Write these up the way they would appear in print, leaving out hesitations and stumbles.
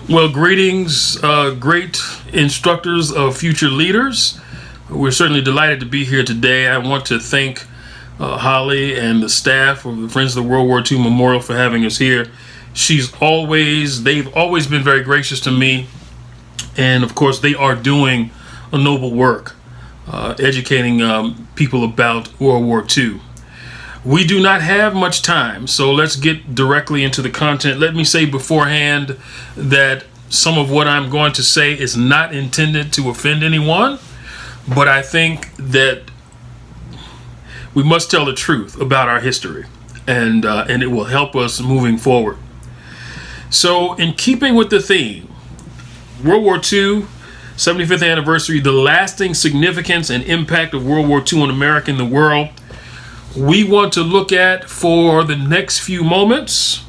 Well, greetings, great instructors of future leaders. We're certainly delighted to be here today. I want to thank Holly and the staff of the Friends of the World War II Memorial for having us here. They've always been very gracious to me. And of course, they are doing a noble work, educating people about World War II. We do not have much time, so let's get directly into the content. Let me say beforehand that some of what I'm going to say is not intended to offend anyone, but I think that we must tell the truth about our history, and it will help us moving forward. So, in keeping with the theme, World War II, 75th anniversary, the lasting significance and impact of World War II on America and the world, we want to look at, for the next few moments,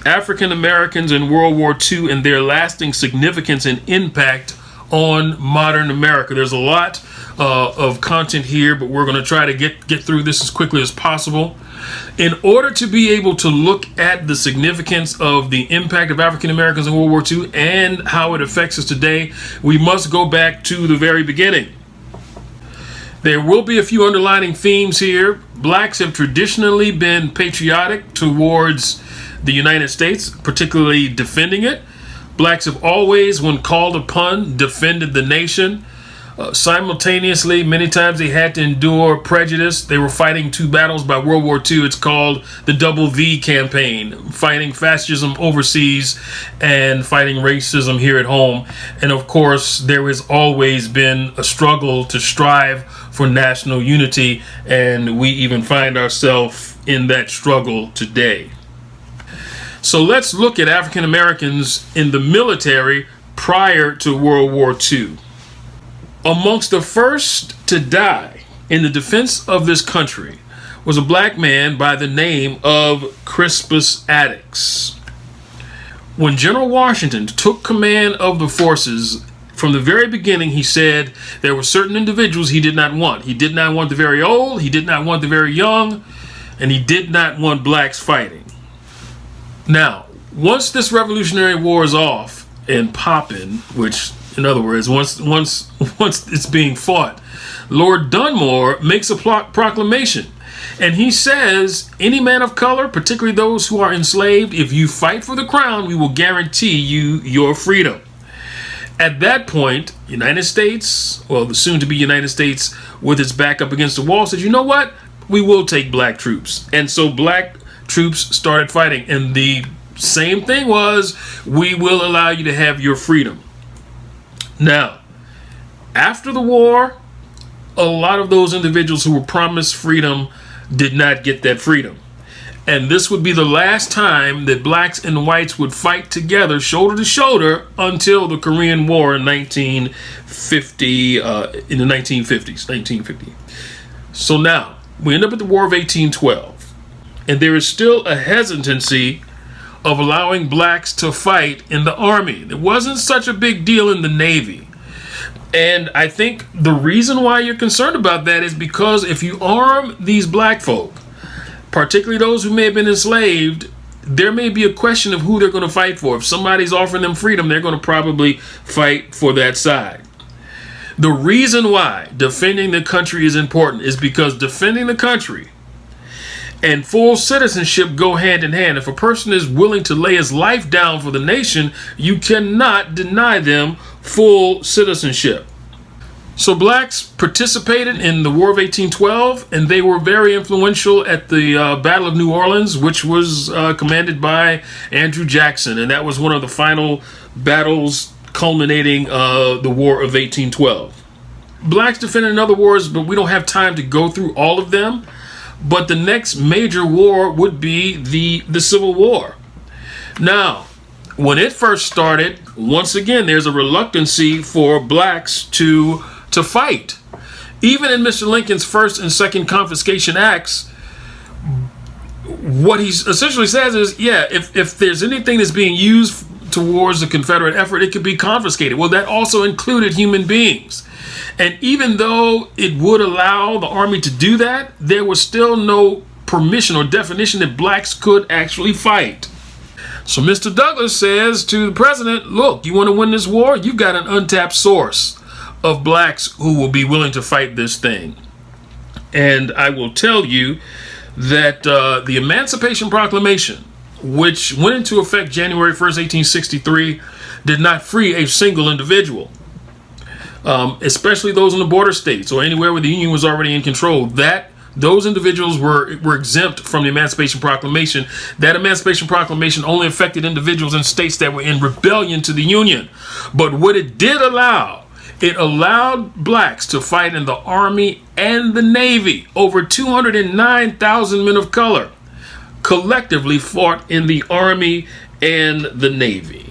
African Americans in World War II and their lasting significance and impact on modern America. There's a lot of content here, but we're going to try to get through this as quickly as possible. In order to be able to look at the significance of the impact of African Americans in World War II and how it affects us today, we must go back to the very beginning. There will be a few underlining themes here. Blacks have traditionally been patriotic towards the United States, particularly defending it. Blacks have always, when called upon, defended the nation. Simultaneously, many times they had to endure prejudice. They were fighting two battles by World War II. It's called the Double V campaign, fighting fascism overseas and fighting racism here at home. And of course, there has always been a struggle to strive for national unity, and we even find ourselves in that struggle today. So let's look at African Americans in the military prior to World War II. Amongst the first to die in the defense of this country was a black man by the name of Crispus Attucks. When General Washington took command of the forces, from the very beginning, he said there were certain individuals he did not want. He did not want the very old, he did not want the very young, and he did not want blacks fighting. Now, once this Revolutionary War is off and popping, which, in other words, once it's being fought, Lord Dunmore makes a proclamation, and he says, any man of color, particularly those who are enslaved, if you fight for the crown, we will guarantee you your freedom. At that point, United States, well, the soon-to-be United States, with its back up against the wall, said, you know what? We will take black troops. And so black troops started fighting. And the same thing was, we will allow you to have your freedom. Now, after the war, a lot of those individuals who were promised freedom did not get that freedom. And this would be the last time that blacks and whites would fight together, shoulder to shoulder, until the Korean War in 1950, in the 1950. So now, we end up at the War of 1812. And there is still a hesitancy of allowing blacks to fight in the Army. There wasn't such a big deal in the Navy. And I think the reason why you're concerned about that is because if you arm these black folk, particularly those who may have been enslaved, there may be a question of who they're going to fight for. If somebody's offering them freedom, they're going to probably fight for that side. The reason why defending the country is important is because defending the country and full citizenship go hand in hand. If a person is willing to lay his life down for the nation, you cannot deny them full citizenship. So blacks participated in the War of 1812, and they were very influential at the Battle of New Orleans, which was commanded by Andrew Jackson, and that was one of the final battles culminating the War of 1812. Blacks defended in other wars, but we don't have time to go through all of them. But the next major war would be the Civil War. Now, when it first started, once again, there's a reluctancy for blacks to fight. Even in Mr. Lincoln's first and second confiscation acts, what he essentially says is, yeah, if there's anything that's being used towards the Confederate effort, it could be confiscated. Well, that also included human beings. And even though it would allow the Army to do that, there was still no permission or definition that blacks could actually fight. So Mr. Douglas says to the president, look, you want to win this war? You've got an untapped source of blacks who will be willing to fight this thing. And I will tell you that the Emancipation Proclamation, which went into effect January 1st, 1863, did not free a single individual, especially those in the border states or anywhere where the Union was already in control. Those individuals were exempt from the Emancipation Proclamation. That Emancipation Proclamation only affected individuals in states that were in rebellion to the Union. But what it did allow, it allowed blacks to fight in the Army and the Navy. Over 209,000 men of color collectively fought in the Army and the Navy.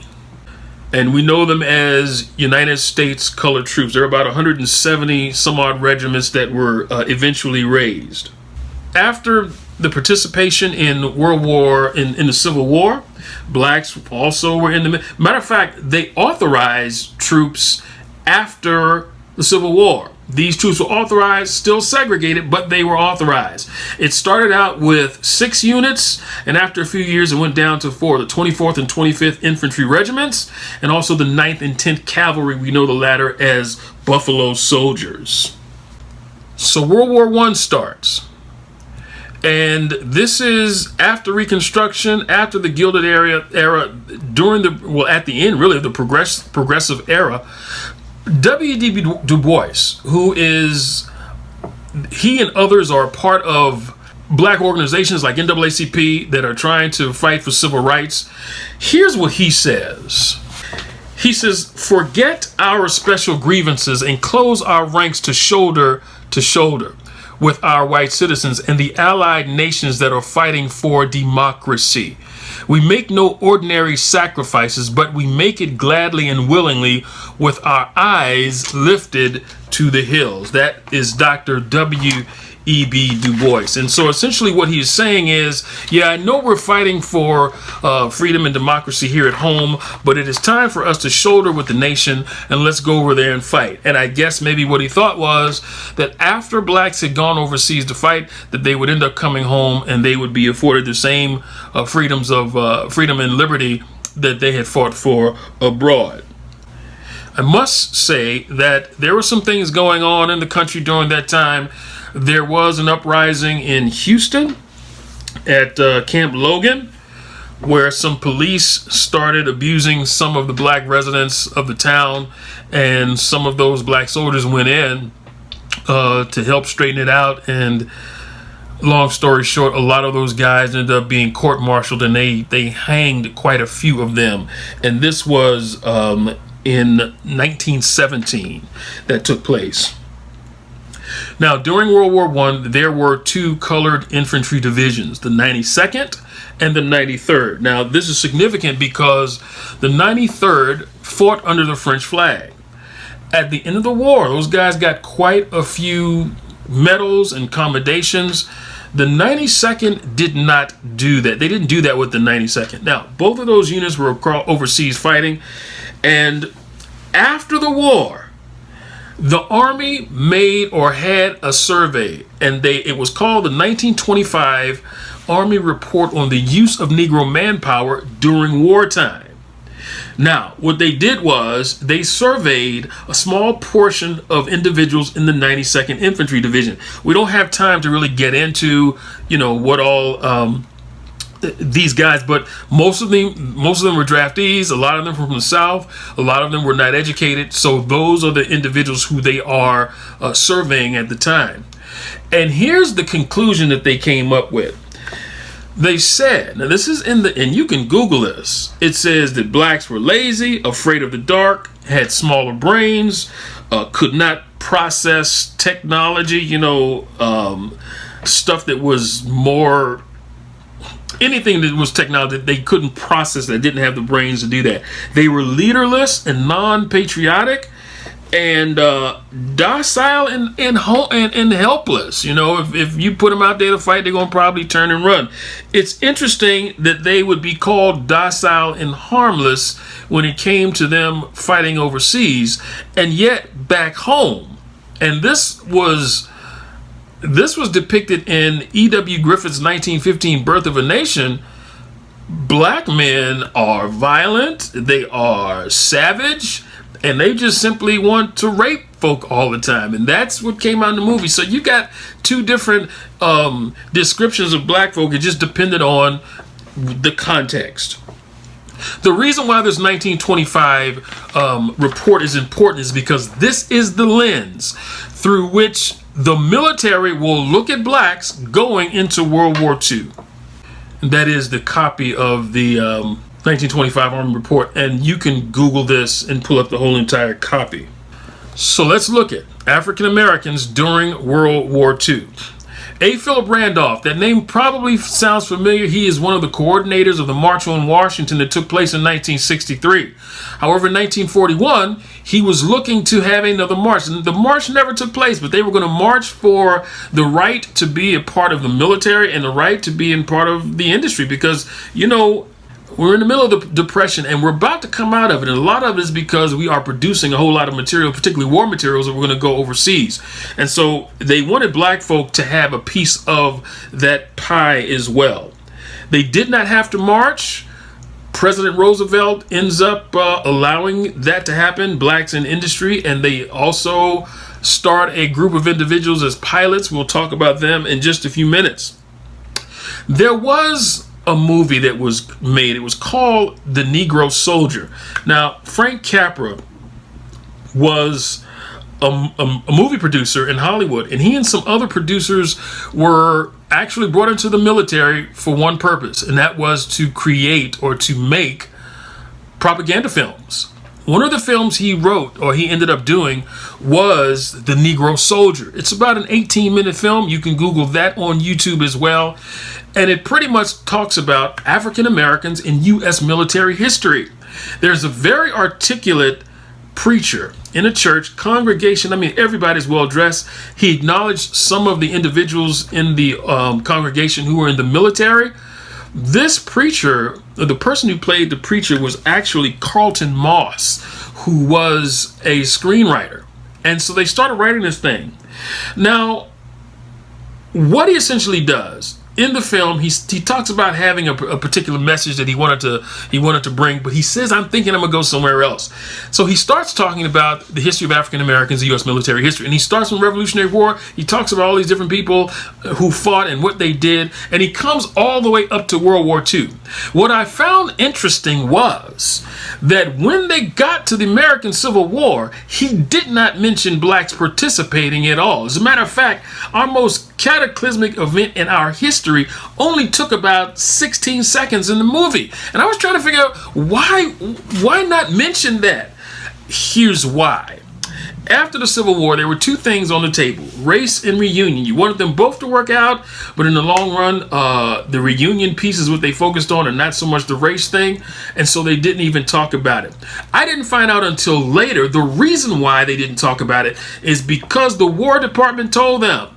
And we know them as United States Colored Troops. There are about 170 some odd regiments that were eventually raised. After the participation in in the Civil War, blacks also were in the... Matter of fact, they authorized troops after the Civil War. These troops were authorized, still segregated, but they were authorized. It started out with 6 units, and after a few years it went down to 4, the 24th and 25th Infantry Regiments, and also the 9th and 10th Cavalry. We know the latter as Buffalo Soldiers. So World War I starts. And this is after Reconstruction, after the Gilded Era, at the end, really, of the progressive era. W.E.B. Du Bois, he and others are part of black organizations like NAACP that are trying to fight for civil rights. Here's what he says. He says, forget our special grievances and close our ranks to shoulder with our white citizens and the allied nations that are fighting for democracy. We make no ordinary sacrifices, but we make it gladly and willingly with our eyes lifted to the hills. That is Dr. W.E.B. Du Bois. And so essentially what he's saying is, yeah, I know we're fighting for freedom and democracy here at home, but it is time for us to shoulder with the nation and let's go over there and fight. And I guess maybe what he thought was that after blacks had gone overseas to fight, that they would end up coming home and they would be afforded the same freedom and liberty that they had fought for abroad. I must say that there were some things going on in the country during that time. There was an uprising in Houston at Camp Logan, where some police started abusing some of the black residents of the town, and some of those black soldiers went in to help straighten it out. And long story short, a lot of those guys ended up being court-martialed, and they hanged quite a few of them. And this was in 1917 that took place. Now, during World War I, there were 2 colored infantry divisions, the 92nd and the 93rd. Now, this is significant because the 93rd fought under the French flag. At the end of the war, those guys got quite a few medals and commendations. The 92nd did not do that. They didn't do that with the 92nd. Now, both of those units were overseas fighting, and after the war, the Army made or had a survey, and it was called the 1925 Army Report on the Use of Negro Manpower During Wartime. Now, what they did was they surveyed a small portion of individuals in the 92nd Infantry Division. We don't have time to really get into, what all these guys, but most of them were draftees. A lot of them from the South. A lot of them were not educated. So those are the individuals who they are surveying at the time. And here's the conclusion that they came up with. They said, now this is and you can Google this. It says that blacks were lazy, afraid of the dark, had smaller brains, could not process technology, stuff that was more... Anything that was technology, they couldn't process that, didn't have the brains to do that. They were leaderless and non-patriotic and docile and helpless. If you put them out there to fight, they're going to probably turn and run. It's interesting that they would be called docile and harmless when it came to them fighting overseas, and yet back home. And this was depicted in E.W. Griffith's 1915 Birth of a Nation. Black men are violent, they are savage, and they just simply want to rape folk all the time. And that's what came out in the movie. So you got two different descriptions of black folk. It just depended on the context. The reason why this 1925 report is important is because this is the lens through which the military will look at blacks going into World War II. That is the copy of the 1925 Army Report, and you can Google this and pull up the whole entire copy. So let's look at African Americans during World War II. A. Philip Randolph, that name probably sounds familiar. He is one of the coordinators of the March on Washington that took place in 1963. However, in 1941, he was looking to have another march. And the march never took place, but they were going to march for the right to be a part of the military and the right to be in part of the industry because, you know, we're in the middle of the Depression and we're about to come out of it. And a lot of it is because we are producing a whole lot of material, particularly war materials, that we're going to go overseas. And so they wanted black folk to have a piece of that pie as well. They did not have to march. President Roosevelt ends up allowing that to happen, blacks in industry, and they also start a group of individuals as pilots. We'll talk about them in just a few minutes. There was a movie that was made. It was called The Negro Soldier. Now, Frank Capra was a movie producer in Hollywood, and he and some other producers were actually brought into the military for one purpose, and that was to create or to make propaganda films. One of the films he wrote, or he ended up doing, was The Negro Soldier. It's about an 18-minute film. You can Google that on YouTube as well. And it pretty much talks about African Americans in U.S. military history. There's a very articulate preacher in a church congregation. I mean, everybody's well dressed. He acknowledged some of the individuals in the congregation who were in the military. This preacher, the person who played the preacher, was actually Carlton Moss, who was a screenwriter. And so they started writing this thing. Now, what he essentially does in the film, he talks about having a particular message that he wanted to bring, but he says, I'm thinking I'm gonna go somewhere else. So he starts talking about the history of African Americans in U.S. military history, and he starts from the Revolutionary War. He talks about all these different people who fought and what they did, and he comes all the way up to World War II. What I found interesting was that when they got to the American Civil War, he did not mention blacks participating at all. As a matter of fact, our most cataclysmic event in our history only took about 16 seconds in the movie. And I was trying to figure out why not mention that? Here's why. After the Civil War, there were two things on the table: race and reunion. You wanted them both to work out, but in the long run, the reunion piece is what they focused on and not so much the race thing. And so they didn't even talk about it. I didn't find out until later the reason why they didn't talk about it is because the War Department told them,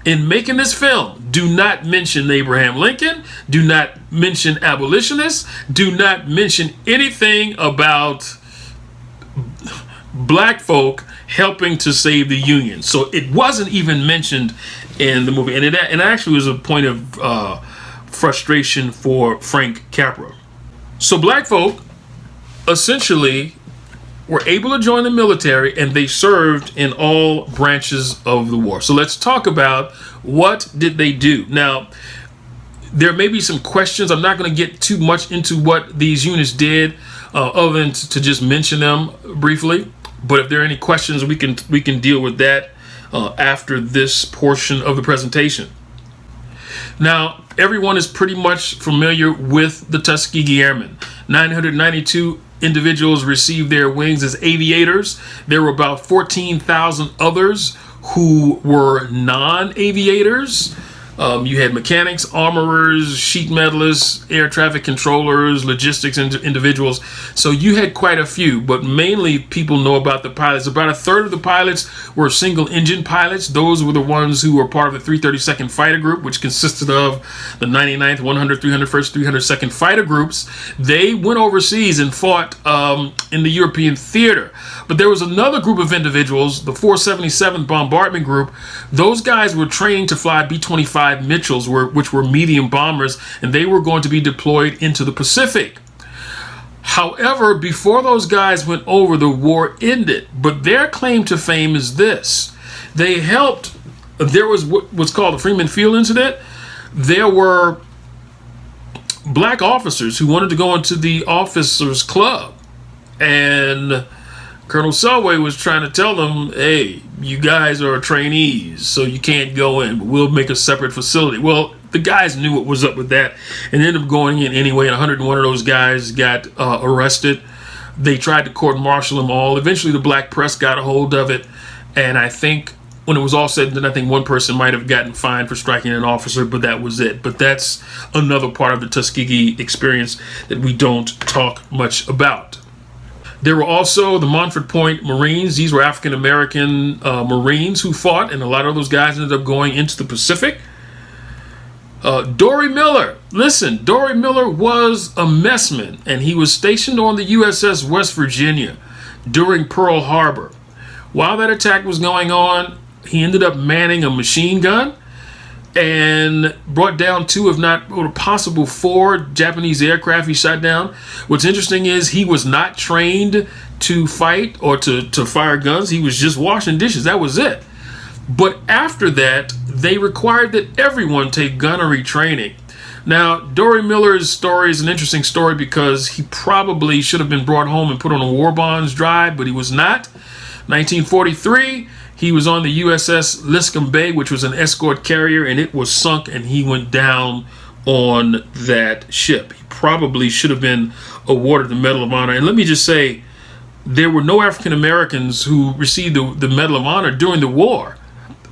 in making this film, do not mention Abraham Lincoln, do not mention abolitionists, do not mention anything about black folk helping to save the Union. So it wasn't even mentioned in the movie. And it actually was a point of frustration for Frank Capra. So black folk essentially were able to join the military, and they served in all branches of the war. So let's talk about what did they do. Now, there may be some questions. I'm not going to get too much into what these units did, other than to just mention them briefly. But if there are any questions, we can deal with that after this portion of the presentation. Now, everyone is pretty much familiar with the Tuskegee Airmen. 992 individuals received their wings as aviators. There were about 14,000 others who were non-aviators. You had mechanics, armorers, sheet metalists, air traffic controllers, logistics individuals. So you had quite a few, but mainly people know about the pilots. About a third of the pilots were single engine pilots. Those were the ones who were part of the 332nd Fighter Group, which consisted of the 99th, 100th, 301st, 302nd Fighter Groups. They went overseas and fought in the European theater. But there was another group of individuals, the 477th Bombardment Group. Those guys were trained to fly B-25 B-5 Mitchells, which were medium bombers, and they were going to be deployed into the Pacific. However, before those guys went over, the war ended. But their claim to fame is this. They helped. There was what's called the Freeman Field incident. There were black officers who wanted to go into the officers club, and Colonel Selway was trying to tell them, hey, you guys are trainees, so you can't go in, but we'll make a separate facility. Well, the guys knew what was up with that and ended up going in anyway, and 101 of those guys got arrested. They tried to court-martial them all. Eventually, the black press got a hold of it, and I think when it was all said and done, I think one person might have gotten fined for striking an officer, but that was it. But that's another part of the Tuskegee experience that we don't talk much about. There were also the Montford Point Marines. These were African-American Marines who fought, and a lot of those guys ended up going into the Pacific. Dory Miller. Listen, Dory Miller was a messman, and he was stationed on the USS West Virginia during Pearl Harbor. While that attack was going on, he ended up manning a machine gun and brought down 2, if not possible 4 Japanese aircraft he shot down. What's interesting is he was not trained to fight or to fire guns. He was just washing dishes. That was it. But after that, they required that everyone take gunnery training. Now, Dory Miller's story is an interesting story because he probably should have been brought home and put on a war bonds drive, but he was not. 1943, he was on the USS Liscombe Bay, which was an escort carrier, and it was sunk, and he went down on that ship. He probably should have been awarded the Medal of Honor. And let me just say, there were no African Americans who received the Medal of Honor during the war.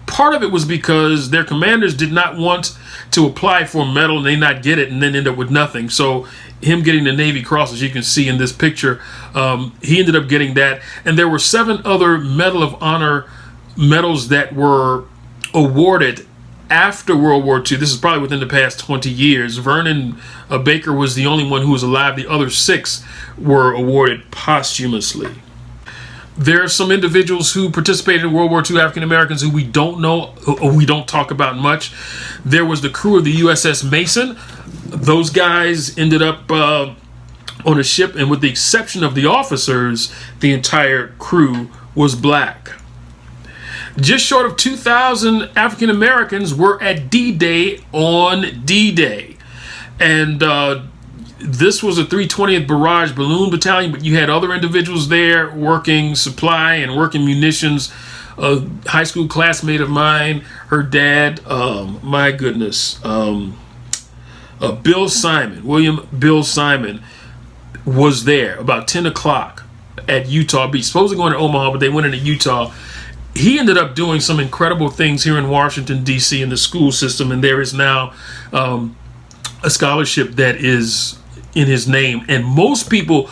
Part of it was because their commanders did not want to apply for a medal and they not get it and then end up with nothing. So him getting the Navy Cross, as you can see in this picture, he ended up getting that. And there were 7 other Medal of Honor medals that were awarded after World War II. This is probably within the past 20 years. Vernon Baker was the only one who was alive. The other 6 were awarded posthumously. There are some individuals who participated in World War II, African Americans, who we don't know, or we don't talk about much. There was the crew of the USS Mason. Those guys ended up on a ship, and with the exception of the officers, the entire crew was black. Just short of 2,000 African Americans were at D-Day on D-Day. And this was a 320th Barrage Balloon Battalion, but you had other individuals there working supply and working munitions. A high school classmate of mine, her dad, my goodness, Bill Simon, William Bill Simon, was there about 10 o'clock at Utah Beach. Supposed to go into Omaha, but they went into Utah. He ended up doing some incredible things here in Washington, D.C. in the school system, and there is now a scholarship that is in his name. And most people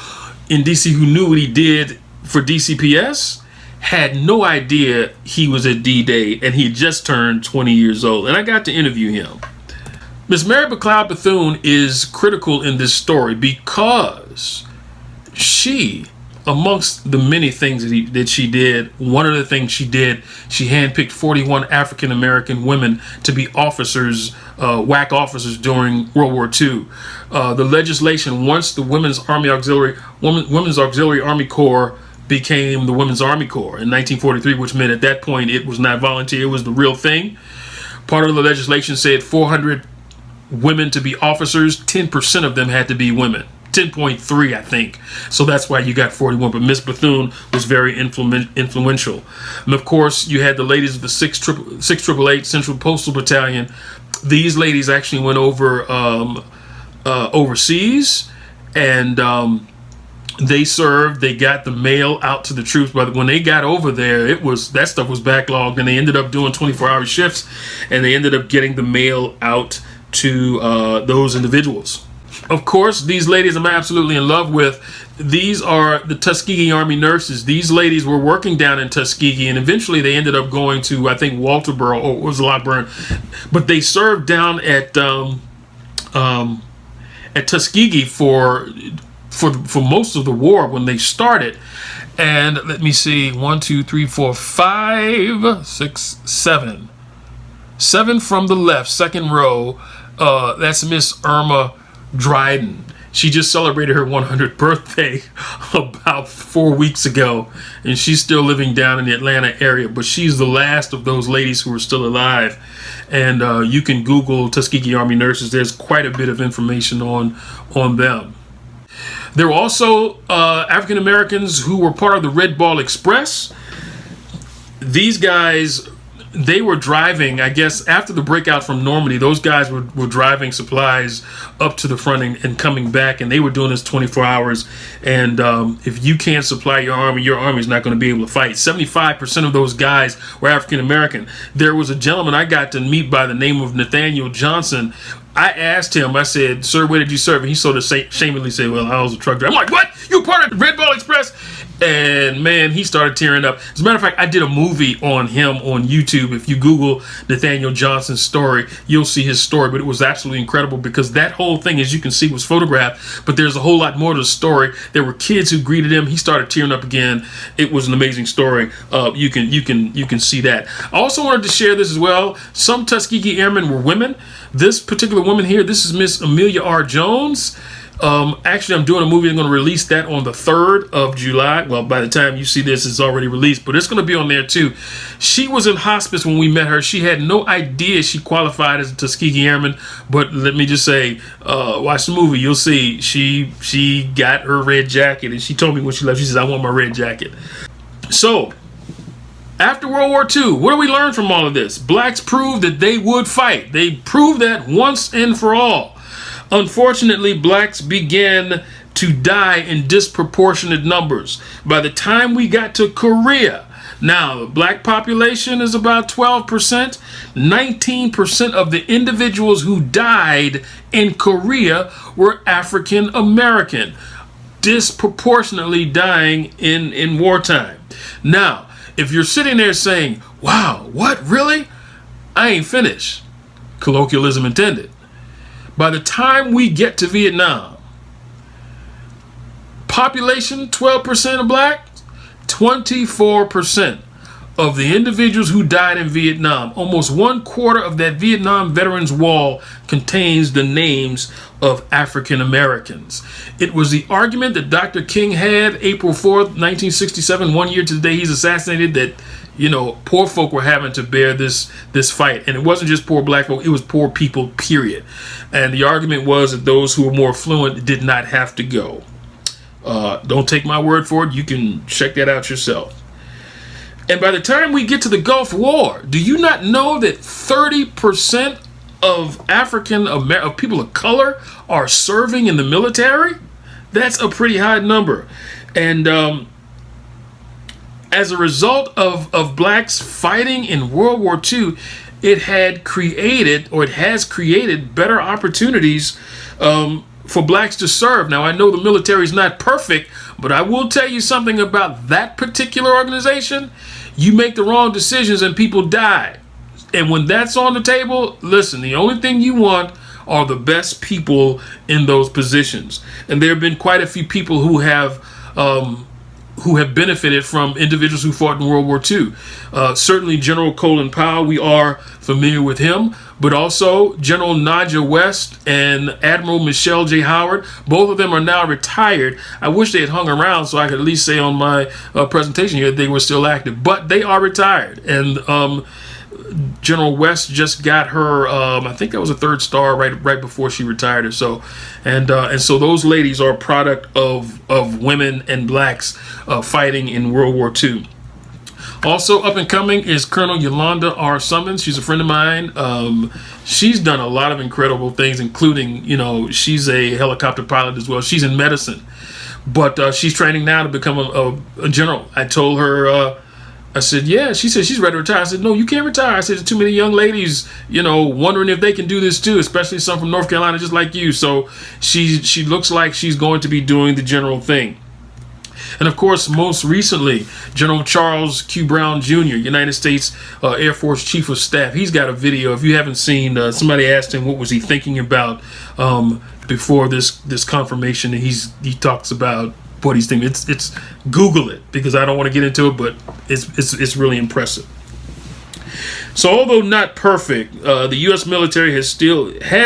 in D.C. who knew what he did for DCPS had no idea he was at D-Day, and he just turned 20 years old. And I got to interview him. Miss Mary McLeod Bethune is critical in this story because she, amongst the many things that she did, one of the things she did, she handpicked 41 African American women to be officers, WAC officers during World War II. The legislation, once the Women's Auxiliary Army Corps became the Women's Army Corps in 1943, which meant at that point it was not volunteer, it was the real thing. Part of the legislation said 400 women to be officers, 10% of them had to be women. 10.3, I think. So that's why you got 41. But Miss Bethune was very influential. And of course, you had the ladies of the 688 Central Postal Battalion. These ladies actually went over overseas, and they served. They got the mail out to the troops. But when they got over there, that stuff was backlogged, and they ended up doing 24-hour shifts, and they ended up getting the mail out to those individuals. Of course, these ladies I'm absolutely in love with. These are the Tuskegee Army nurses. These ladies were working down in Tuskegee, and eventually they ended up going to, I think, Walterboro, or it was Lockburn. But they served down at Tuskegee for most of the war when they started. And let me see, 1, 2, 3, 4, 5, 6, 7. 7 from the left, second row. That's Miss Irma Dryden. She just celebrated her 100th birthday about 4 weeks ago, and she's still living down in the Atlanta area, but she's the last of those ladies who are still alive. And you can Google Tuskegee Army nurses. There's quite a bit of information on them. There were also African Americans who were part of the Red Ball Express. These guys, they were driving, I guess, after the breakout from Normandy, those guys were driving supplies up to the front and coming back, and they were doing this 24 hours. And if you can't supply your army is not going to be able to fight. 75% of those guys were African American. There was a gentleman I got to meet by the name of Nathaniel Johnson. I asked him, I said, "Sir, where did you serve?" And he sort of shamefully said, "Well, I was a truck driver." I'm like, "What? You were part of the Red Ball Express?" And man, he started tearing up. As a matter of fact, I did a movie on him on YouTube. If you Google Nathaniel Johnson's story, you'll see his story. But it was absolutely incredible because that whole thing, as you can see, was photographed. But there's a whole lot more to the story. There were kids who greeted him. He started tearing up again. It was an amazing story. You can see that. I also wanted to share this as well. Some Tuskegee Airmen were women. This particular woman here, this is Miss Amelia R. Jones. Actually, I'm doing a movie. I'm going to release that on the 3rd of July. Well, by the time you see this, it's already released, but it's going to be on there too. She was in hospice when we met her. She had no idea she qualified as a Tuskegee Airman, but let me just say, watch the movie. You'll see she got her red jacket, and she told me when she left, she says, "I want my red jacket." So, after World War II, what do we learn from all of this? Blacks proved that they would fight. They proved that once and for all. Unfortunately, blacks began to die in disproportionate numbers. By the time we got to Korea, now the black population is about 12%. 19% of the individuals who died in Korea were African American, disproportionately dying in wartime. Now, if you're sitting there saying, "Wow, what, really?" I ain't finished. Colloquialism intended. By the time we get to Vietnam, population 12% of blacks, 24% of the individuals who died in Vietnam, almost 1/4 of that Vietnam Veterans Wall contains the names of African Americans. It was the argument that Dr. King had April 4th, 1967, 1 year to the day he's assassinated, that poor folk were having to bear this fight. And it wasn't just poor black folk, it was poor people, period. And the argument was that those who were more affluent did not have to go. Don't take my word for it. You can check that out yourself. And by the time we get to the Gulf War, do you not know that 30% of of people of color are serving in the military? That's a pretty high number. And as a result of blacks fighting in World War II, it has created better opportunities for blacks to serve. Now, I know the military is not perfect, but I will tell you something about that particular organization. You make the wrong decisions and people die. And when that's on the table, listen, the only thing you want are the best people in those positions. And there have been quite a few people who have benefited from individuals who fought in World War II. Certainly General Colin Powell, we are familiar with him, but also General Nadja West and Admiral Michelle J. Howard. Both of them are now retired. I wish they had hung around so I could at least say on my presentation here that they were still active, but they are retired. And General West just got her, I think that was a 3rd star right before she retired or so. And so those ladies are a product of women and blacks fighting in World War II. Also up and coming is Colonel Yolanda R. Summons. She's a friend of mine. She's done a lot of incredible things, including, she's a helicopter pilot as well. She's in medicine, but she's training now to become a general. I told her, I said, yeah. She said she's ready to retire. I said, no, you can't retire. I said, there's too many young ladies, wondering if they can do this too, especially some from North Carolina, just like you. So she looks like she's going to be doing the general thing. And of course, most recently, General Charles Q. Brown Jr., United States Air Force Chief of Staff. He's got a video. If you haven't seen, somebody asked him what was he thinking about before this confirmation, and he talks about what he's thinking. It's Google it, because I don't want to get into it, but it's really impressive. So although not perfect, the U.S. military has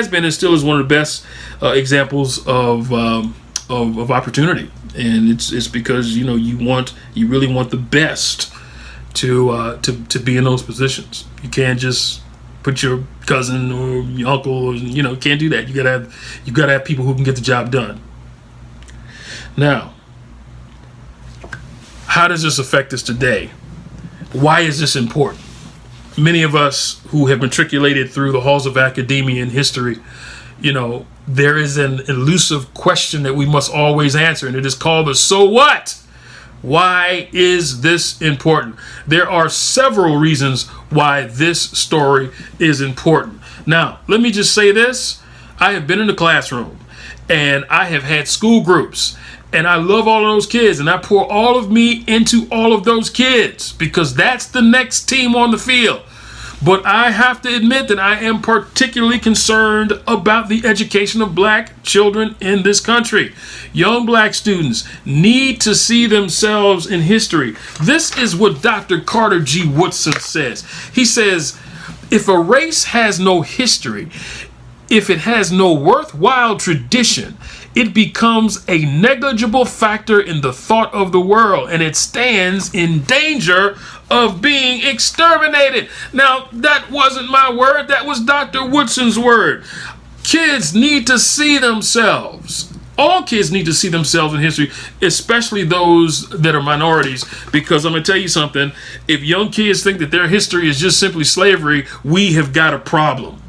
been and still is one of the best examples of opportunity, and it's because you really want the best to be in those positions. You can't just put your cousin or your uncle, or can't do that. You gotta have people who can get the job done. Now, how does this affect us today? Why is this important? Many of us who have matriculated through the halls of academia and history, there is an elusive question that we must always answer, and it is called the so what? Why is this important? There are several reasons why this story is important. Now, let me just say this. I have been in the classroom, and I have had school groups, and I love all of those kids, and I pour all of me into all of those kids because that's the next team on the field. But I have to admit that I am particularly concerned about the education of black children in this country. Young black students need to see themselves in history. This is what Dr. Carter G. Woodson says. He says, if a race has no history, if it has no worthwhile tradition, it becomes a negligible factor in the thought of the world, and it stands in danger of being exterminated. Now, that wasn't my word. That was Dr. Woodson's word. Kids need to see themselves. All kids need to see themselves in history, especially those that are minorities, because I'm going to tell you something. If young kids think that their history is just simply slavery, we have got a problem.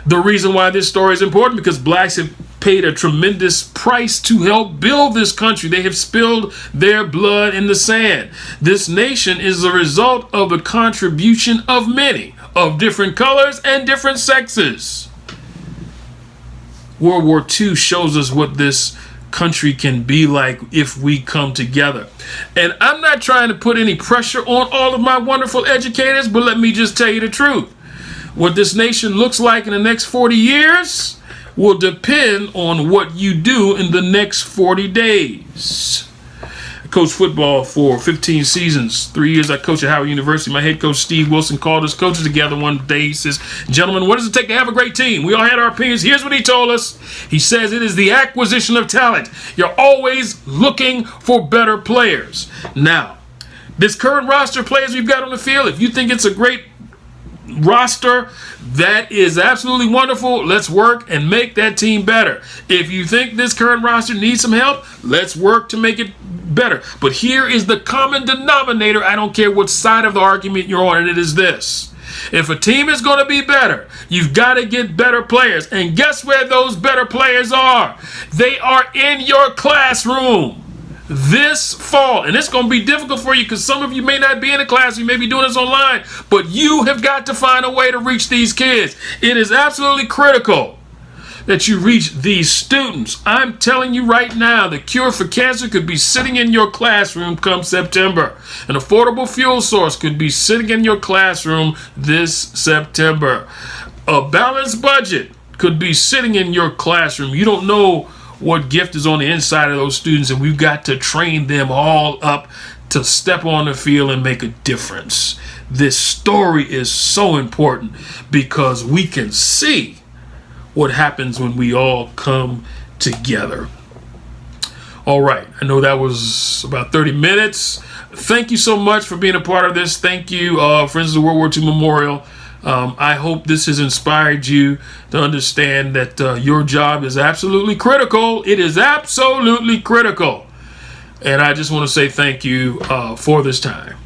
The reason why this story is important, because blacks have paid a tremendous price to help build this country. They have spilled their blood in the sand. This nation is the result of the contribution of many, of different colors and different sexes. World War II shows us what this country can be like if we come together. And I'm not trying to put any pressure on all of my wonderful educators, but let me just tell you the truth. What this nation looks like in the next 40 years will depend on what you do in the next 40 days. I coached football for 15 seasons. 3 years I coached at Howard University. My head coach, Steve Wilson, called us coaches together one day. He says, gentlemen, what does it take to have a great team? We all had our opinions. Here's what he told us. He says it is the acquisition of talent. You're always looking for better players. Now, this current roster of players we've got on the field, if you think it's a great roster, that is absolutely wonderful. Let's work and make that team better. If you think this current roster needs some help, let's work to make it better. But here is the common denominator. I don't care what side of the argument you're on, and it is this. If a team is going to be better, you've got to get better players. And guess where those better players are? They are in your classroom. This fall, and it's going to be difficult for you because some of you may not be in a class, you may be doing this online, but you have got to find a way to reach these kids. It is absolutely critical that you reach these students. I'm telling you right now, the cure for cancer could be sitting in your classroom come September. An affordable fuel source could be sitting in your classroom this September. A balanced budget could be sitting in your classroom. You don't know what gift is on the inside of those students, and we've got to train them all up to step on the field and make a difference. This story is so important because we can see what happens when we all come together. All right, I know that was about 30 minutes. Thank you so much for being a part of this. Thank you, Friends of the World War II Memorial. I hope this has inspired you to understand that your job is absolutely critical. It is absolutely critical. And I just want to say thank you for this time.